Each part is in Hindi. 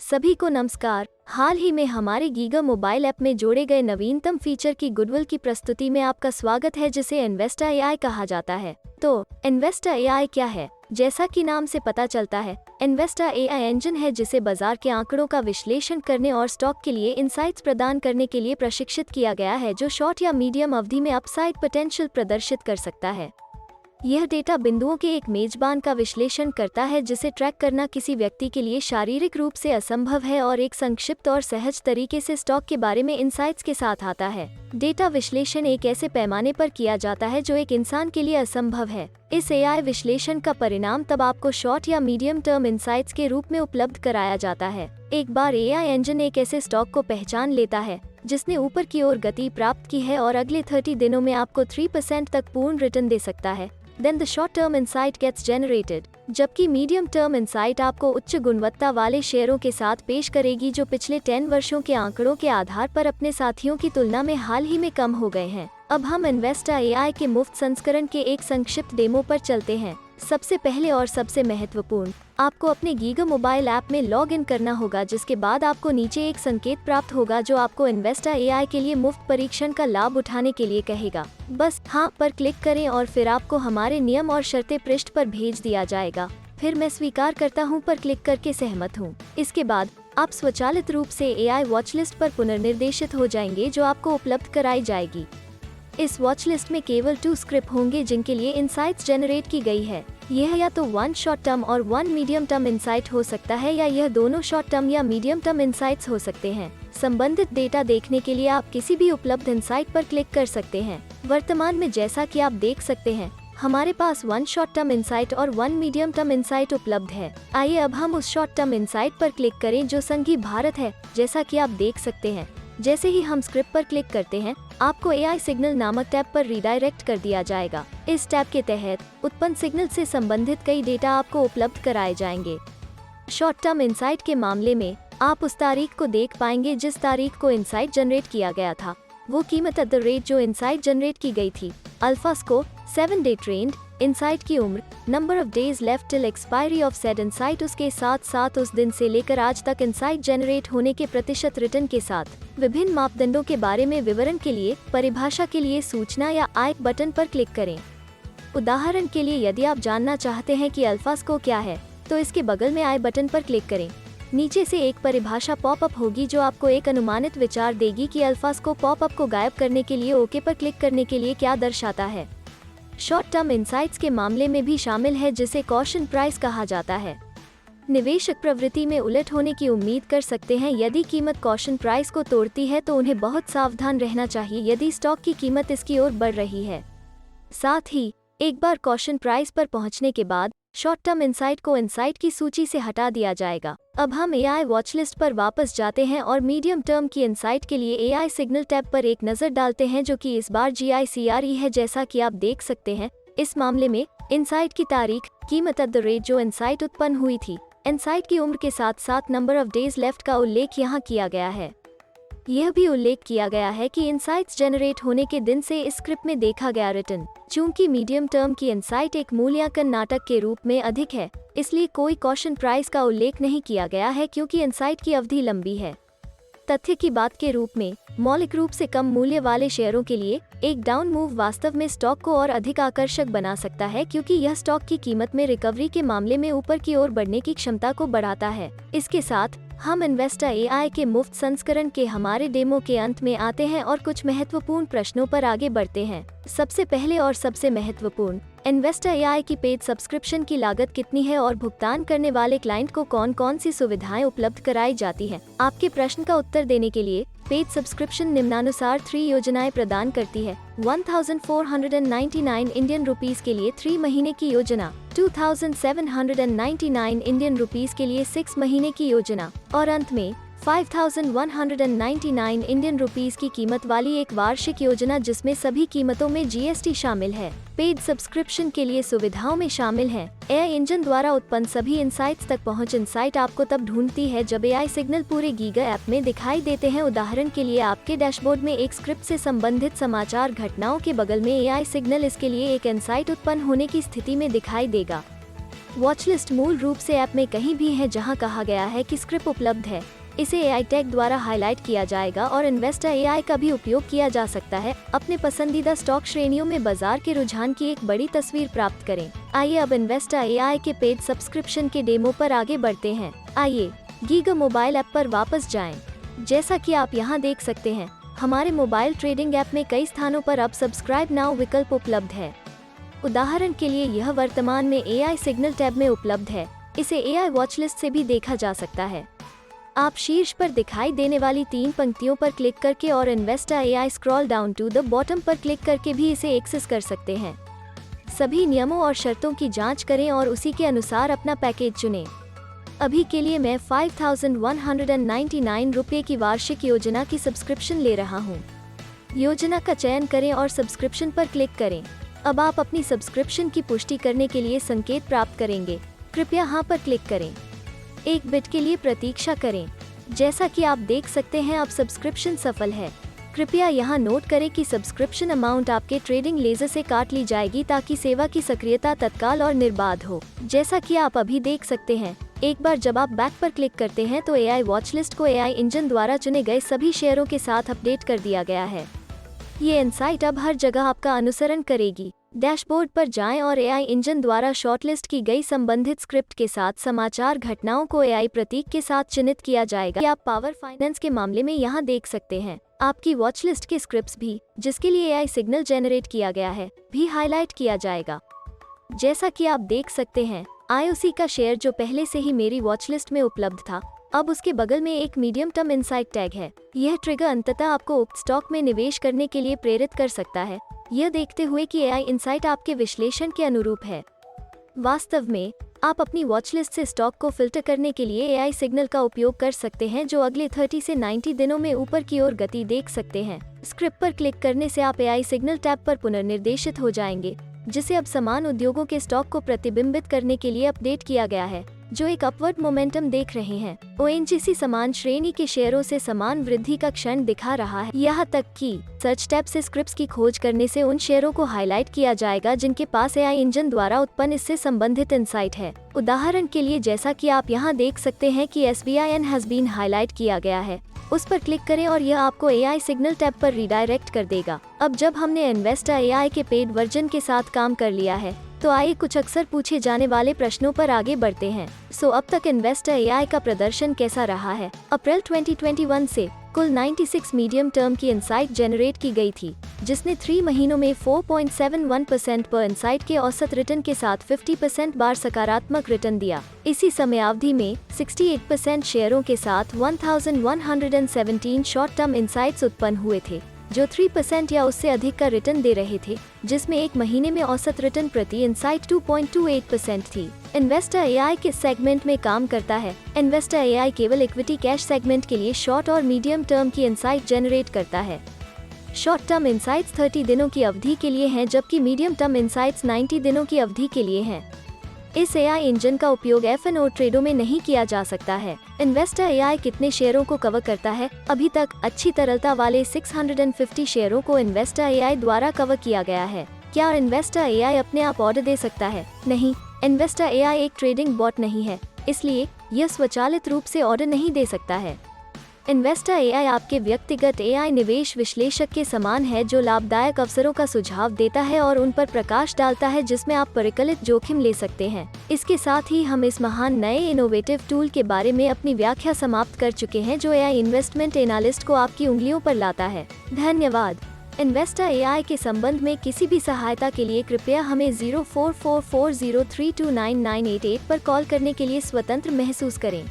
सभी को नमस्कार। हाल ही में हमारे गीगा मोबाइल ऐप में जोड़े गए नवीनतम फीचर की गुडविल की प्रस्तुति में आपका स्वागत है, जिसे इन्वेस्टा एआई कहा जाता है। तो इन्वेस्टा एआई क्या है? जैसा कि नाम से पता चलता है, इन्वेस्टा एआई इंजन है जिसे बाजार के आंकड़ों का विश्लेषण करने और स्टॉक के लिए इनसाइट्स प्रदान करने के लिए प्रशिक्षित किया गया है, जो शॉर्ट या मीडियम अवधि में अपसाइड पोटेंशियल प्रदर्शित कर सकता है। यह डेटा बिंदुओं के एक मेजबान का विश्लेषण करता है जिसे ट्रैक करना किसी व्यक्ति के लिए शारीरिक रूप से असंभव है और एक संक्षिप्त और सहज तरीके से स्टॉक के बारे में इनसाइट्स के साथ आता है। डेटा विश्लेषण एक ऐसे पैमाने पर किया जाता है जो एक इंसान के लिए असंभव है। इस एआई विश्लेषण का परिणाम तब आपको शॉर्ट या मीडियम टर्म इनसाइट्स के रूप में उपलब्ध कराया जाता है। एक बार एआई इंजन एक ऐसे स्टॉक को पहचान लेता है जिसने ऊपर की ओर गति प्राप्त की है और अगले 30 दिनों में आपको 3% तक पूर्ण रिटर्न दे सकता है, then the short-term insight gets generated। जबकि मीडियम टर्म इनसाइट आपको उच्च गुणवत्ता वाले शेयरों के साथ पेश करेगी जो पिछले 10 वर्षों के आंकड़ों के आधार पर अपने साथियों की तुलना में हाल ही में कम हो गए हैं। अब हम इन्वेस्टा एआई के मुफ्त संस्करण के एक संक्षिप्त डेमो पर चलते हैं। सबसे पहले और सबसे महत्वपूर्ण, आपको अपने गीगा मोबाइल ऐप में लॉग इन करना होगा, जिसके बाद आपको नीचे एक संकेत प्राप्त होगा जो आपको इन्वेस्टा एआई के लिए मुफ्त परीक्षण का लाभ उठाने के लिए कहेगा। बस हाँ पर क्लिक करें और फिर आपको हमारे नियम और शर्तें पृष्ठ पर भेज दिया जाएगा। फिर मैं स्वीकार करता हूँ पर क्लिक करके सहमत हूँ। इसके बाद आप स्वचालित रूप से एआई वॉच लिस्ट पर पुनर्निर्देशित हो जाएंगे जो आपको उपलब्ध कराई जाएगी। इस वॉच लिस्ट में केवल 2 स्क्रिप्ट होंगे जिनके लिए इनसाइट्स जनरेट की गई है। यह या तो 1 शॉर्ट टर्म और 1 मीडियम टर्म इनसाइट हो सकता है, या यह दोनों शॉर्ट टर्म या मीडियम टर्म इनसाइट्स हो सकते हैं। संबंधित डेटा देखने के लिए आप किसी भी उपलब्ध इनसाइट पर क्लिक कर सकते हैं। वर्तमान में जैसा कि आप देख सकते हैं, हमारे पास 1 शॉर्ट टर्म इनसाइट और 1 मीडियम टर्म इनसाइट उपलब्ध है। आइए अब हम उस शॉर्ट टर्म इनसाइट पर क्लिक करें जो संघी भारत है। जैसा कि आप देख सकते हैं, जैसे ही हम स्क्रिप्ट पर क्लिक करते हैं, आपको एआई सिग्नल नामक टैब पर रीडायरेक्ट कर दिया जाएगा। इस टैब के तहत उत्पन्न सिग्नल से संबंधित कई डेटा आपको उपलब्ध कराए जाएंगे। शॉर्ट टर्म इनसाइट के मामले में आप उस तारीख को देख पाएंगे जिस तारीख को इनसाइट जनरेट किया गया था, वो कीमत एट द रेट जो इनसाइट जनरेट की गई थी, alpha score, 7 day trend, insight की उम्र, number of days left till expiry of said insight, उसके साथ साथ उस दिन से लेकर आज तक इनसाइट जनरेट होने के प्रतिशत रिटर्न के साथ विभिन्न मापदंडों के बारे में विवरण के लिए परिभाषा के लिए सूचना या आई बटन पर क्लिक करें। उदाहरण के लिए, यदि आप जानना चाहते हैं कि अल्फा स्कोर क्या है, तो इसके बगल में आई बटन पर क्लिक करें। नीचे से एक परिभाषा पॉपअप होगी जो आपको एक अनुमानित विचार देगी कि अल्फा स्कोर पॉपअप को गायब करने के लिए ओके पर क्लिक करने के लिए क्या दर्शाता है। शॉर्ट टर्म इनसाइट्स के मामले में भी शामिल है जिसे कॉशन प्राइस कहा जाता है। निवेशक प्रवृत्ति में उलट होने की उम्मीद कर सकते हैं। यदि कीमत कॉशन प्राइस को तोड़ती है तो उन्हें बहुत सावधान रहना चाहिए यदि स्टॉक की कीमत इसकी ओर बढ़ रही है। साथ ही एक बार कॉशन प्राइस पर पहुंचने के बाद शॉर्ट टर्म इनसाइट को इनसाइट की सूची से हटा दिया जाएगा। अब हम एआई वॉच लिस्ट पर वापस जाते हैं और मीडियम टर्म की इनसाइट के लिए एआई सिग्नल टैब पर एक नजर डालते हैं, जो कि इस बार GICRE है। जैसा कि आप देख सकते हैं, इस मामले में इनसाइट की तारीख, कीमत एट द रेट जो इनसाइट उत्पन्न हुई थी, इनसाइट की उम्र के साथ साथ नंबर ऑफ डेज लेफ्ट का उल्लेख यहाँ किया गया है। यह भी उल्लेख किया गया है कि इनसाइट्स जनरेट होने के दिन से इस स्क्रिप्ट में देखा गया रिटर्न। चूंकि मीडियम टर्म की इनसाइट एक मूल्यांकन नाटक के रूप में अधिक है, इसलिए कोई कॉशन प्राइस का उल्लेख नहीं किया गया है क्योंकि इनसाइट की अवधि लंबी है। तथ्य की बात के रूप में, मौलिक रूप से कम मूल्य वाले शेयरों के लिए एक डाउन मूव वास्तव में स्टॉक को और अधिक आकर्षक बना सकता है, क्योंकि यह स्टॉक की कीमत में रिकवरी के मामले में ऊपर की ओर बढ़ने की क्षमता को बढ़ाता है। इसके साथ हम इन्वेस्टा एआई के मुफ्त संस्करण के हमारे डेमो के अंत में आते हैं और कुछ महत्वपूर्ण प्रश्नों पर आगे बढ़ते हैं। सबसे पहले और सबसे महत्वपूर्ण, इन्वेस्टा एआई की पेड सब्सक्रिप्शन की लागत कितनी है और भुगतान करने वाले क्लाइंट को कौन कौन सी सुविधाएं उपलब्ध कराई जाती हैं? आपके प्रश्न का उत्तर देने के लिए पेड सब्सक्रिप्शन निम्नानुसार 3 योजनाएं प्रदान करती है। 1499 इंडियन रुपीस के लिए 3 महीने की योजना, 2799 इंडियन रुपीस के लिए 6 महीने की योजना, और अंत में 5199 इंडियन रुपीस की कीमत वाली एक वार्षिक योजना जिसमें सभी कीमतों में GST शामिल है। पेड सब्सक्रिप्शन के लिए सुविधाओं में शामिल हैं एआई इंजन द्वारा उत्पन्न सभी इनसाइट्स तक पहुंच। इनसाइट आपको तब ढूंढती है जब एआई सिग्नल पूरे गीगा ऐप में दिखाई देते हैं। उदाहरण के लिए, आपके डैशबोर्ड में एक स्क्रिप्ट से संबंधित समाचार घटनाओं के बगल में एआई सिग्नल इसके लिए एक इनसाइट उत्पन्न होने की स्थिति में दिखाई देगा। वॉचलिस्ट मूल रूप से ऐप में कहीं भी है जहां कहा गया है कि स्क्रिप्ट उपलब्ध है, इसे AI टैग द्वारा हाईलाइट किया जाएगा और इन्वेस्टर AI का भी उपयोग किया जा सकता है अपने पसंदीदा स्टॉक श्रेणियों में बाजार के रुझान की एक बड़ी तस्वीर प्राप्त करें। आइए अब इन्वेस्टर AI के पेड सब्सक्रिप्शन के डेमो पर आगे बढ़ते हैं। आइए गीगा मोबाइल ऐप पर वापस जाएं। जैसा कि आप यहां देख सकते हैं, हमारे मोबाइल ट्रेडिंग ऐप में कई स्थानों पर अब सब्सक्राइब नाउ विकल्प उपलब्ध है। उदाहरण के लिए यह वर्तमान में AI सिग्नल टैब में उपलब्ध है। इसे AI वॉचलिस्ट से भी देखा जा सकता है। आप शीर्ष पर दिखाई देने वाली 3 पंक्तियों पर क्लिक करके और investor AI scroll down to the bottom पर क्लिक करके भी इसे एक्सेस कर सकते हैं। सभी नियमों और शर्तों की जांच करें और उसी के अनुसार अपना पैकेज चुनें। अभी के लिए मैं 5,199 रुपये की वार्षिक योजना की सब्सक्रिप्शन ले रहा हूँ। योजना का चयन करें और सब्सक्रिप्शन पर क्लिक करें। अब आप अपनी सब्सक्रिप्शन की पुष्टि करने के लिए संकेत प्राप्त करेंगे। कृपया हाँ पर क्लिक करें। 1 बिट के लिए प्रतीक्षा करें। जैसा कि आप देख सकते हैं, अब सब्सक्रिप्शन सफल है। कृपया यहाँ नोट करें कि सब्सक्रिप्शन अमाउंट आपके ट्रेडिंग लेजर से काट ली जाएगी ताकि सेवा की सक्रियता तत्काल और निर्बाध हो। जैसा कि आप अभी देख सकते हैं, एक बार जब आप बैक पर क्लिक करते हैं तो AI वॉचलिस्ट को AI इंजन द्वारा चुने गए सभी शेयरों के साथ अपडेट कर दिया गया है। ये इनसाइट अब हर जगह आपका अनुसरण करेगी। डैशबोर्ड पर जाएं और AI इंजन द्वारा शॉर्टलिस्ट की गई संबंधित स्क्रिप्ट के साथ समाचार घटनाओं को AI प्रतीक के साथ चिन्हित किया जाएगा। आप पावर फाइनेंस के मामले में यहाँ देख सकते हैं, आपकी वॉचलिस्ट के स्क्रिप्ट्स भी, जिसके लिए AI सिग्नल जनरेट किया गया है, भी हाईलाइट किया जाएगा। जैसा कि आप देख सकते हैं, IOC का शेयर जो पहले से ही मेरी वॉचलिस्ट में उपलब्ध था, अब उसके बगल में एक मीडियम टर्म इनसाइट टैग है। यह ट्रिगर अंततः आपको उक्त स्टॉक में निवेश करने के लिए प्रेरित कर सकता है, यह देखते हुए कि AI इनसाइट आपके विश्लेषण के अनुरूप है। वास्तव में आप अपनी वॉचलिस्ट से स्टॉक को फिल्टर करने के लिए AI सिग्नल का उपयोग कर सकते हैं, जो अगले 30 से 90 दिनों में ऊपर की ओर गति देख सकते हैं। स्क्रिप्ट पर क्लिक करने से आप AI सिग्नल टैब पर पुनर्निर्देशित हो जाएंगे, जिसे अब समान उद्योगों के स्टॉक को प्रतिबिंबित करने के लिए अपडेट किया गया है, जो एक अपवर्ड मोमेंटम देख रहे हैं। ONGC समान श्रेणी के शेयरों से समान वृद्धि का क्षण दिखा रहा है। यहाँ तक कि सर्च टैब से स्क्रिप्ट्स की खोज करने से उन शेयरों को हाईलाइट किया जाएगा जिनके पास AI इंजन द्वारा उत्पन्न इससे संबंधित इनसाइट है। उदाहरण के लिए, जैसा कि आप यहाँ देख सकते हैं कि SBIN हैज बीन हाईलाइट किया गया है, उस पर क्लिक करें और यह आपको AI सिग्नल टैब पर रिडायरेक्ट कर देगा। अब जब हमने इन्वेस्टर AI के पेड वर्जन के साथ काम कर लिया है, तो आइए कुछ अक्सर पूछे जाने वाले प्रश्नों पर आगे बढ़ते हैं। अब तक इन्वेस्टर AI का प्रदर्शन कैसा रहा है? अप्रैल 2021 से कुल 96 मीडियम टर्म की इनसाइट जनरेट की गई थी, जिसने 3 महीनों में 4.71% पर इनसाइट के औसत रिटर्न के साथ 50% बार सकारात्मक रिटर्न दिया। इसी समय अवधि में 68% शेयरों के साथ 1117 शॉर्ट टर्म इनसाइट्स उत्पन्न हुए थे, जो 3% या उससे अधिक का रिटर्न दे रहे थे, जिसमें एक महीने में औसत रिटर्न प्रति इनसाइट 2.28% थी। इन्वेस्टर AI किस सेगमेंट में काम करता है? इन्वेस्टर AI केवल इक्विटी कैश सेगमेंट के लिए शॉर्ट और मीडियम टर्म की इनसाइट जनरेट करता है। शॉर्ट टर्म इनसाइट्स 30 दिनों की अवधि के लिए हैं, जबकि मीडियम टर्म इनसाइट्स 90 दिनों की अवधि के लिए हैं। इस AI इंजन का उपयोग F&O ट्रेडों में नहीं किया जा सकता है। इन्वेस्टर AI कितने शेयरों को कवर करता है? अभी तक अच्छी तरलता वाले 650 शेयरों को इन्वेस्टर AI द्वारा कवर किया गया है। क्या इन्वेस्टर AI अपने आप ऑर्डर दे सकता है? नहीं, इन्वेस्टर AI एक ट्रेडिंग बॉट नहीं है, इसलिए यह स्वचालित रूप से ऑर्डर नहीं दे सकता है। इन्वेस्टर AI आपके व्यक्तिगत AI निवेश विश्लेषक के समान है, जो लाभदायक अवसरों का सुझाव देता है और उन पर प्रकाश डालता है जिसमें आप परिकलित जोखिम ले सकते हैं। इसके साथ ही हम इस महान नए इनोवेटिव टूल के बारे में अपनी व्याख्या समाप्त कर चुके हैं, जो AI इन्वेस्टमेंट एनालिस्ट को आपकी उंगलियों पर लाता है। धन्यवाद। इन्वेस्टर AI के संबंध में किसी भी सहायता के लिए कृपया हमें 0444032998 पर कॉल करने के लिए स्वतंत्र महसूस करें।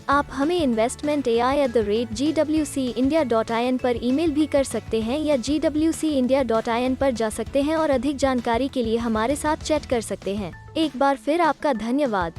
आप हमें investmentai@gwcindia.in पर ईमेल भी कर सकते हैं या gwcindia.in पर जा सकते हैं और अधिक जानकारी के लिए हमारे साथ चैट कर सकते हैं। एक बार फिर आपका धन्यवाद।